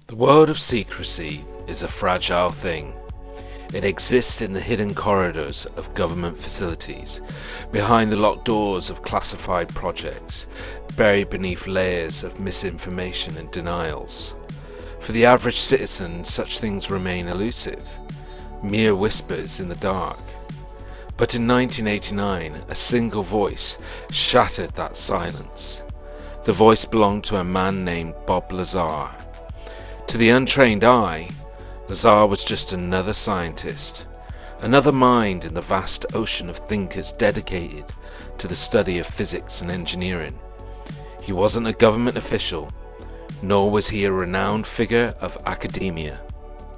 The world of secrecy is a fragile thing. It exists in the hidden corridors of government facilities, behind the locked doors of classified projects, buried beneath layers of misinformation and denials. For the average citizen, such things remain elusive, mere whispers in the dark. But in 1989, a single voice shattered that silence. The voice belonged to a man named Bob Lazar. To the untrained eye, Lazar was just another scientist, another mind in the vast ocean of thinkers dedicated to the study of physics and engineering. He wasn't a government official, nor was he a renowned figure of academia.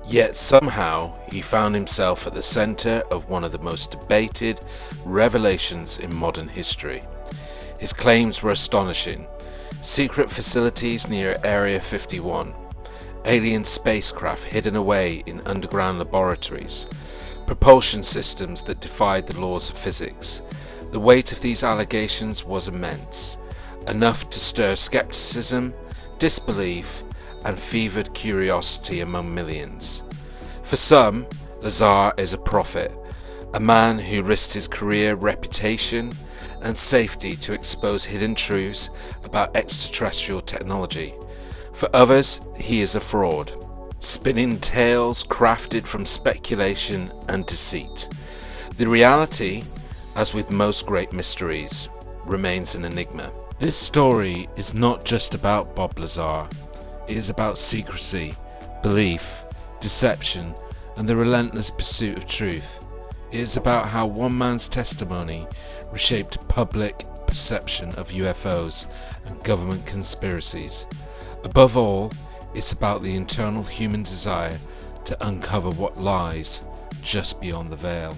Yet somehow he found himself at the center of one of the most debated revelations in modern history. His claims were astonishing. Secret facilities near Area 51, alien spacecraft hidden away in underground laboratories, propulsion systems that defied the laws of physics. The weight of these allegations was immense, enough to stir skepticism, disbelief, and fevered curiosity among millions. For some, Lazar is a prophet, a man who risked his career, reputation, and safety to expose hidden truths about extraterrestrial technology. For others, he is a fraud, spinning tales crafted from speculation and deceit. The reality, as with most great mysteries, remains an enigma. This story is not just about Bob Lazar. It is about secrecy, belief, deception, and the relentless pursuit of truth. It is about how one man's testimony reshaped public perception of UFOs and government conspiracies. Above all, it's about the internal human desire to uncover what lies just beyond the veil.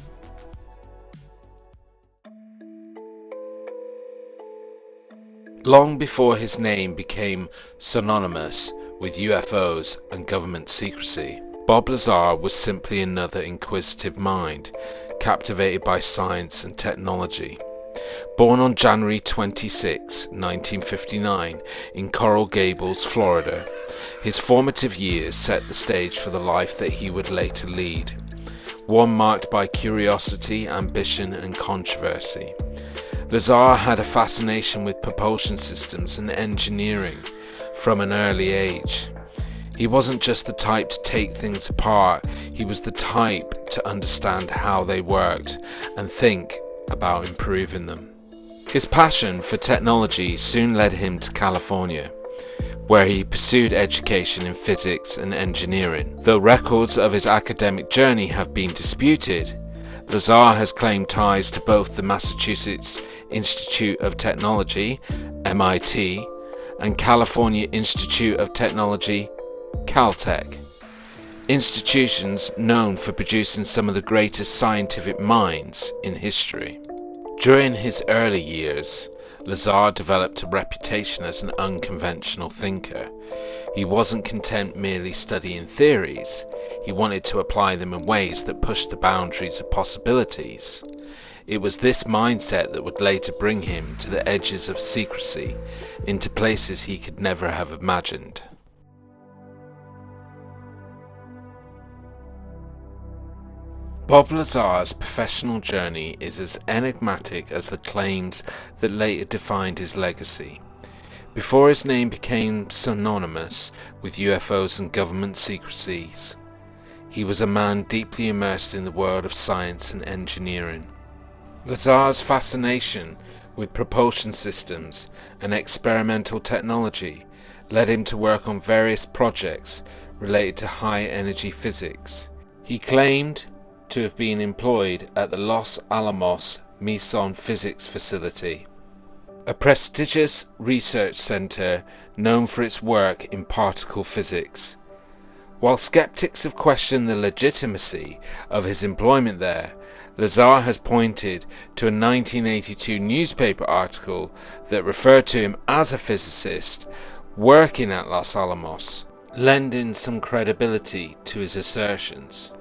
Long before his name became synonymous with UFOs and government secrecy, Bob Lazar was simply another inquisitive mind, captivated by science and technology. Born on January 26, 1959 in Coral Gables, Florida, his formative years set the stage for the life that he would later lead, one marked by curiosity, ambition, and controversy. Lazar had a fascination with propulsion systems and engineering from an early age. He wasn't just the type to take things apart, he was the type to understand how they worked and think about improving them. His passion for technology soon led him to California, where he pursued education in physics and engineering. Though records of his academic journey have been disputed, Lazar has claimed ties to both the Massachusetts Institute of Technology, MIT, and California Institute of Technology, Caltech, institutions known for producing some of the greatest scientific minds in history. During his early years, Lazar developed a reputation as an unconventional thinker. He wasn't content merely studying theories, he wanted to apply them in ways that pushed the boundaries of possibilities. It was this mindset that would later bring him to the edges of secrecy, into places he could never have imagined. Bob Lazar's professional journey is as enigmatic as the claims that later defined his legacy. Before his name became synonymous with UFOs and government secrecies, he was a man deeply immersed in the world of science and engineering. Lazar's fascination with propulsion systems and experimental technology led him to work on various projects related to high-energy physics. He claimed to have been employed at the Los Alamos Meson Physics Facility, a prestigious research center known for its work in particle physics. While skeptics have questioned the legitimacy of his employment there, Lazar has pointed to a 1982 newspaper article that referred to him as a physicist working at Los Alamos, lending some credibility to his assertions.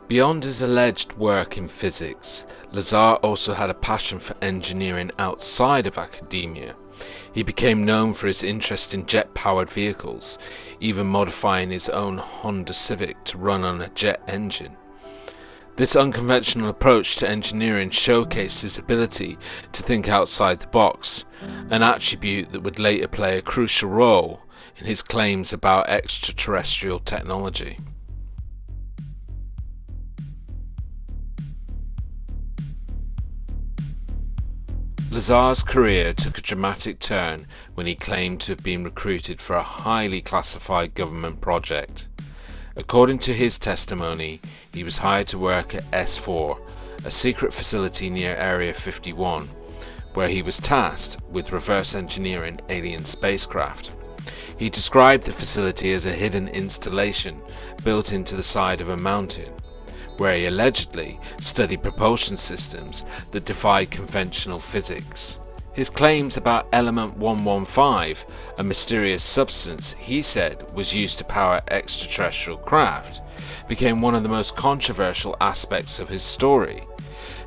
Beyond his alleged work in physics, Lazar also had a passion for engineering outside of academia. He became known for his interest in jet-powered vehicles, even modifying his own Honda Civic to run on a jet engine. This unconventional approach to engineering showcased his ability to think outside the box, an attribute that would later play a crucial role in his claims about extraterrestrial technology. Lazar's career took a dramatic turn when he claimed to have been recruited for a highly classified government project. According to his testimony, he was hired to work at S4, a secret facility near Area 51, where he was tasked with reverse engineering alien spacecraft. He described the facility as a hidden installation built into the side of a mountain, where he allegedly studied propulsion systems that defied conventional physics. His claims about element 115, a mysterious substance he said was used to power extraterrestrial craft, became one of the most controversial aspects of his story,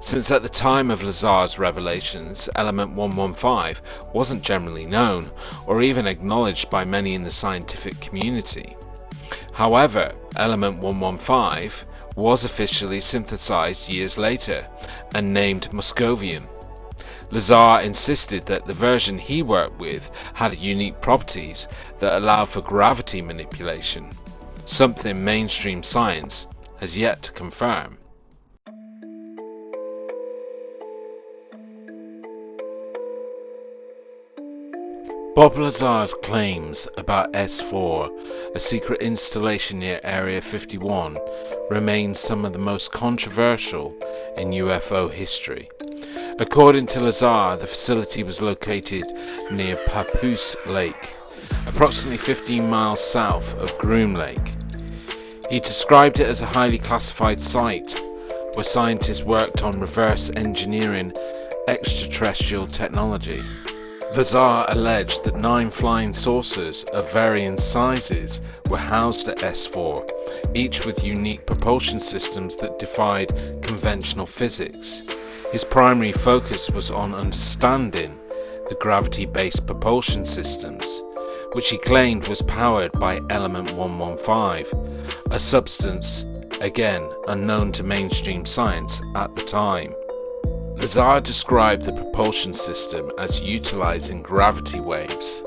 since at the time of Lazar's revelations, element 115 wasn't generally known or even acknowledged by many in the scientific community. However, element 115 was officially synthesized years later and named Moscovium. Lazar insisted that the version he worked with had unique properties that allowed for gravity manipulation, something mainstream science has yet to confirm. Bob Lazar's claims about S4, a secret installation near Area 51, remain some of the most controversial in UFO history. According to Lazar, the facility was located near Papoose Lake, approximately 15 miles south of Groom Lake. He described it as a highly classified site where scientists worked on reverse engineering extraterrestrial technology. Lazar alleged that 9 flying saucers of varying sizes were housed at S4, each with unique propulsion systems that defied conventional physics. His primary focus was on understanding the gravity-based propulsion systems, which he claimed was powered by element 115, a substance, again, unknown to mainstream science at the time. Lazar described the propulsion system as utilizing gravity waves,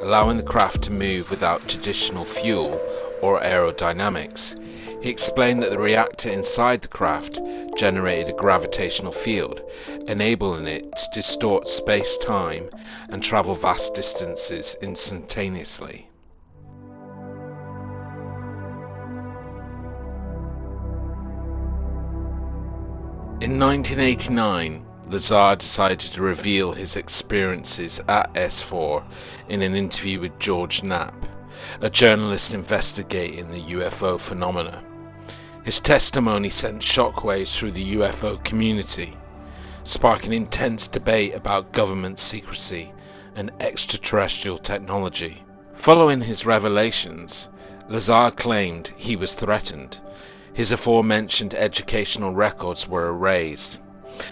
allowing the craft to move without traditional fuel or aerodynamics. He explained that the reactor inside the craft generated a gravitational field, enabling it to distort space-time and travel vast distances instantaneously. In 1989, Lazar decided to reveal his experiences at S4 in an interview with George Knapp, a journalist investigating the UFO phenomena. His testimony sent shockwaves through the UFO community, sparking intense debate about government secrecy and extraterrestrial technology. Following his revelations, Lazar claimed he was threatened. His aforementioned educational records were erased,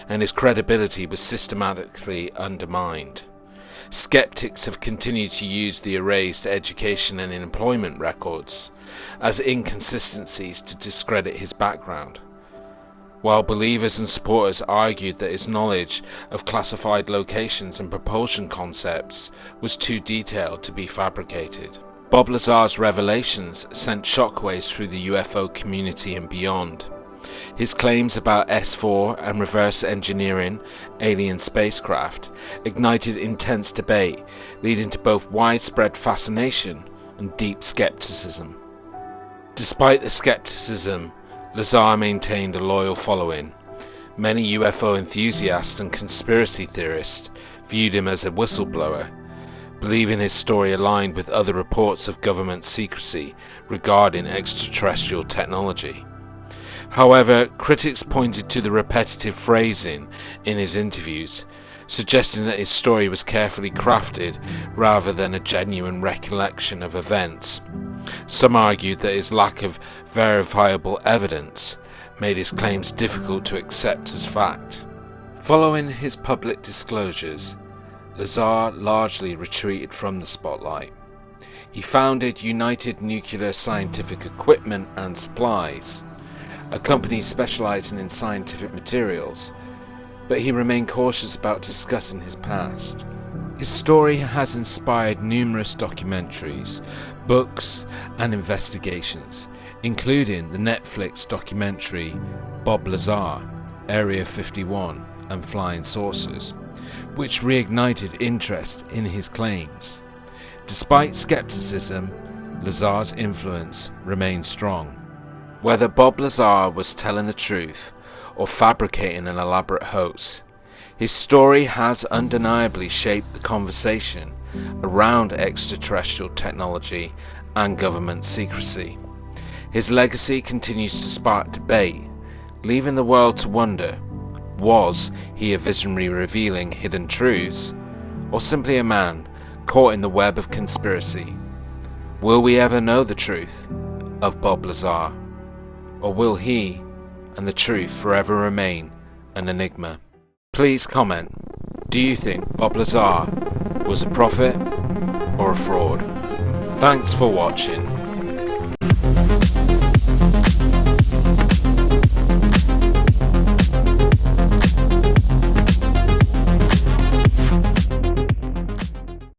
and his credibility was systematically undermined. Skeptics have continued to use the erased education and employment records as inconsistencies to discredit his background, while believers and supporters argued that his knowledge of classified locations and propulsion concepts was too detailed to be fabricated. Bob Lazar's revelations sent shockwaves through the UFO community and beyond. His claims about S4 and reverse engineering alien spacecraft ignited intense debate, leading to both widespread fascination and deep skepticism. Despite the skepticism, Lazar maintained a loyal following. Many UFO enthusiasts and conspiracy theorists viewed him as a whistleblower, believing his story aligned with other reports of government secrecy regarding extraterrestrial technology. However, critics pointed to the repetitive phrasing in his interviews, suggesting that his story was carefully crafted rather than a genuine recollection of events. Some argued that his lack of verifiable evidence made his claims difficult to accept as fact. Following his public disclosures, Lazar largely retreated from the spotlight. He founded United Nuclear Scientific Equipment and Supplies, a company specializing in scientific materials, but he remained cautious about discussing his past. His story has inspired numerous documentaries, books, and investigations, including the Netflix documentary Bob Lazar, Area 51 and Flying Saucers, which reignited interest in his claims. Despite skepticism, Lazar's influence remained strong. Whether Bob Lazar was telling the truth or fabricating an elaborate hoax, his story has undeniably shaped the conversation around extraterrestrial technology and government secrecy. His legacy continues to spark debate, leaving the world to wonder, was he a visionary revealing hidden truths, or simply a man caught in the web of conspiracy? Will we ever know the truth of Bob Lazar, or will he and the truth forever remain an enigma? Please comment, do you think Bob Lazar was a prophet or a fraud? Thanks for watching.